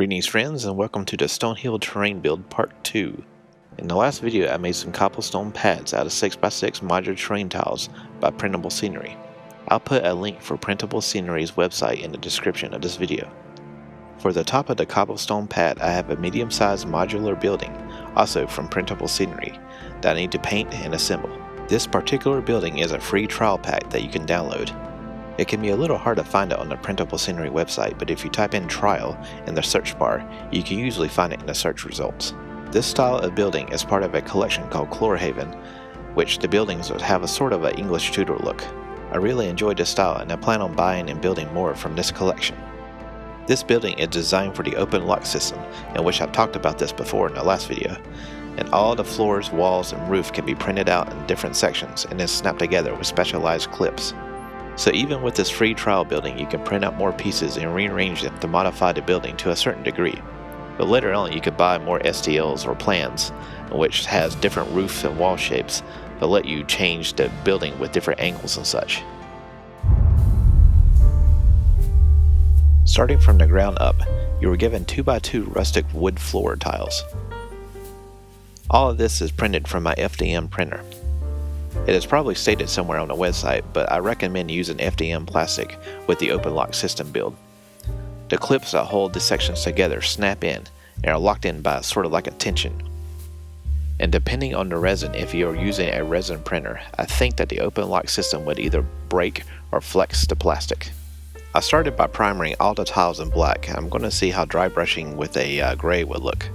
Greetings friends, and welcome to the Stonehill Terrain Build Part 2. In the last video I made some cobblestone pads out of 6x6 modular terrain tiles by Printable Scenery. I'll put a link for Printable Scenery's website in the description of this video. For the top of the cobblestone pad I have a medium-sized modular building, also from Printable Scenery, that I need to paint and assemble. This particular building is a free trial pack that you can download. It can be a little hard to find it on the Printable Scenery website, but if you type in trial in the search bar, you can usually find it in the search results. This style of building is part of a collection called Clorehaven, which the buildings would have a sort of an English Tudor look. I really enjoyed this style and I plan on buying and building more from this collection. This building is designed for the OpenLOCK system, in which I've talked about this before in the last video, and all the floors, walls, and roof can be printed out in different sections and then snapped together with specialized clips. So even with this free trial building, you can print out more pieces and rearrange them to modify the building to a certain degree. But later on you could buy more STLs or plans, which has different roof and wall shapes that let you change the building with different angles and such. Starting from the ground up, you were given 2x2 rustic wood floor tiles. All of this is printed from my FDM printer. It is probably stated somewhere on the website, but I recommend using FDM plastic with the OpenLOCK system build. The clips that hold the sections together snap in and are locked in by sort of like a tension. And depending on the resin, if you are using a resin printer, I think that the OpenLOCK system would either break or flex the plastic. I started by primering all the tiles in black. I'm going to see how dry brushing with a gray would look.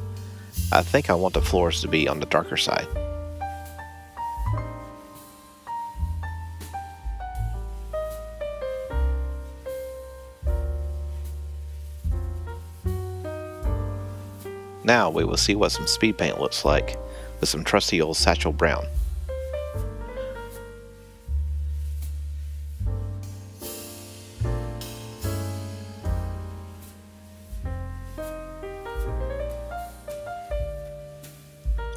I think I want the floors to be on the darker side. Now we will see what some speed paint looks like with some trusty old Satchel Brown.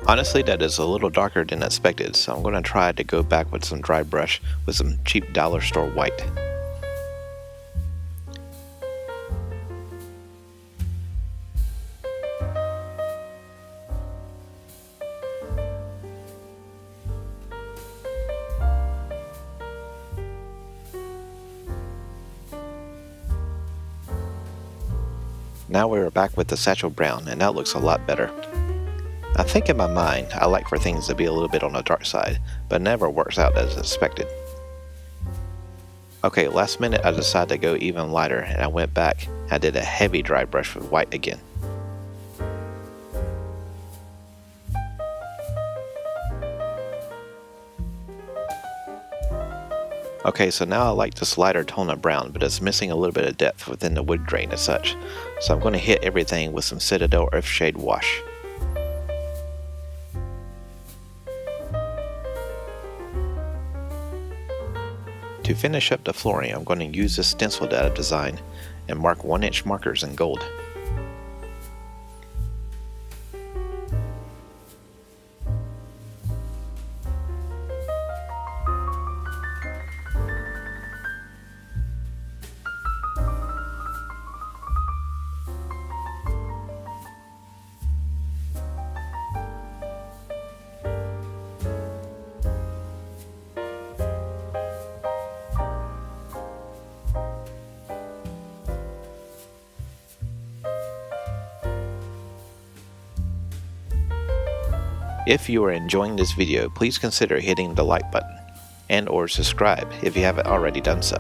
Honestly, that is a little darker than expected, so I'm going to try to go back with some dry brush with some cheap dollar store white. Now we're back with the Satchel Brown, and that looks a lot better. I think in my mind, I like for things to be a little bit on the dark side, but it never works out as expected. Okay, last minute I decided to go even lighter, and I went back and did a heavy dry brush with white again. Okay, so now I like this lighter tone of brown, but it's missing a little bit of depth within the wood grain as such. So I'm going to hit everything with some Citadel Earthshade Wash. To finish up the flooring, I'm going to use this stencil that I've designed and mark 1-inch markers in gold. If you are enjoying this video, please consider hitting the like button and or subscribe if you haven't already done so.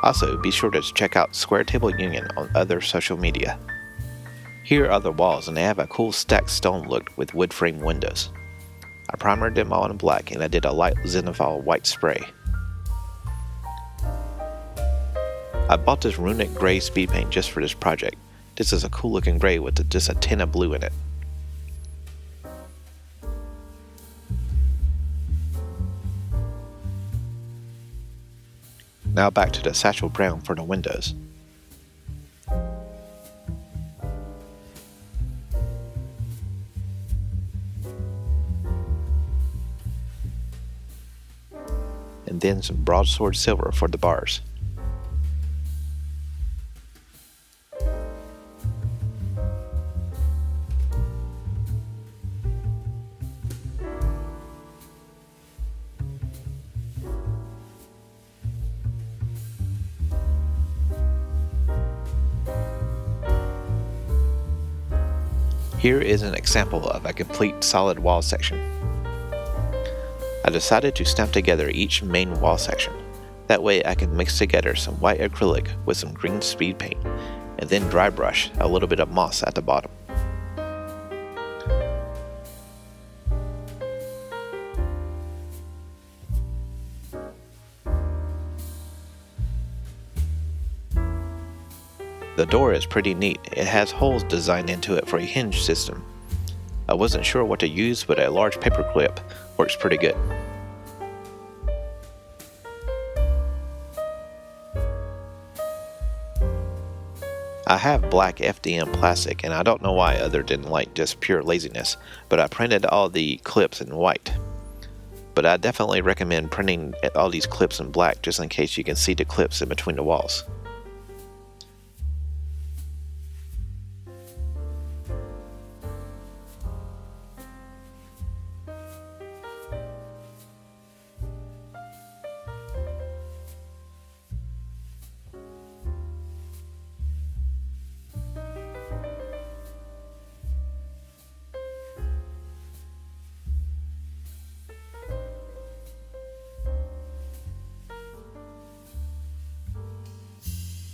Also, be sure to check out Square Table Union on other social media. Here are the walls, and they have a cool stacked stone look with wood frame windows. I primered them all in black and I did a light Zenithal white spray. I bought this runic gray speed paint just for this project. This is a cool looking gray with just a tint of blue in it. Now back to the Satchel Brown for the windows. And then some broadsword silver for the bars. Here is an example of a complete solid wall section. I decided to snap together each main wall section. That way I can mix together some white acrylic with some green speed paint, and then dry brush a little bit of moss at the bottom. The door is pretty neat. It has holes designed into it for a hinge system. I wasn't sure what to use, but a large paper clip works pretty good. I have black FDM plastic, and I don't know why others didn't like just pure laziness, but I printed all the clips in white. But I definitely recommend printing all these clips in black just in case you can see the clips in between the walls.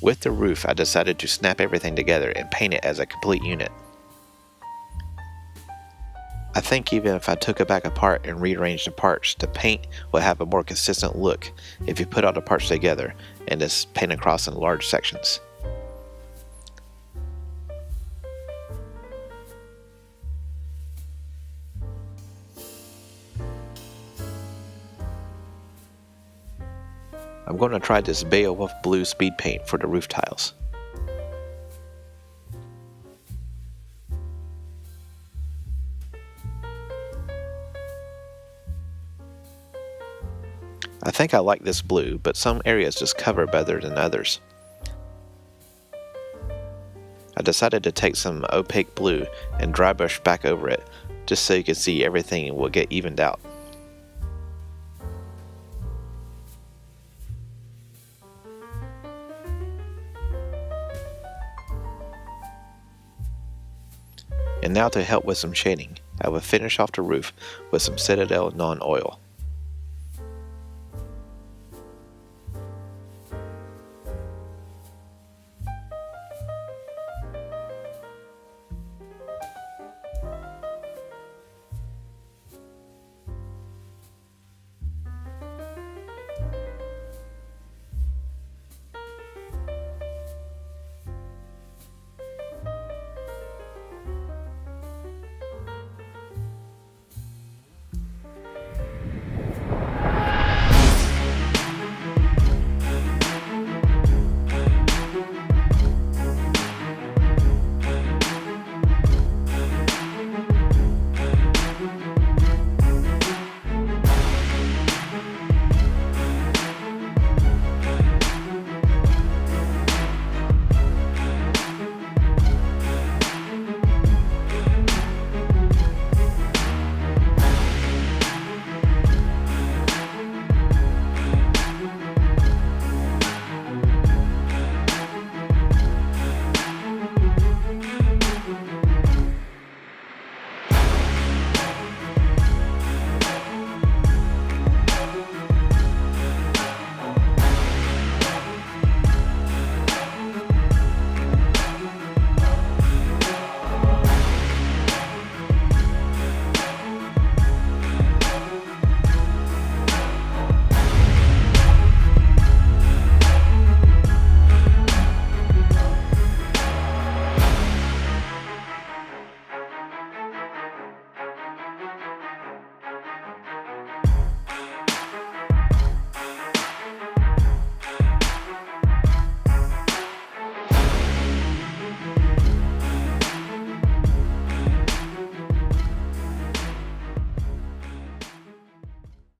With the roof, I decided to snap everything together and paint it as a complete unit. I think even if I took it back apart and rearranged the parts, the paint would have a more consistent look if you put all the parts together and just paint across in large sections. I'm going to try this Beowulf blue speed paint for the roof tiles. I think I like this blue, but some areas just cover better than others. I decided to take some opaque blue and dry brush back over it, just so you can see everything will get evened out. And now to help with some shading, I will finish off the roof with some Citadel non-oil.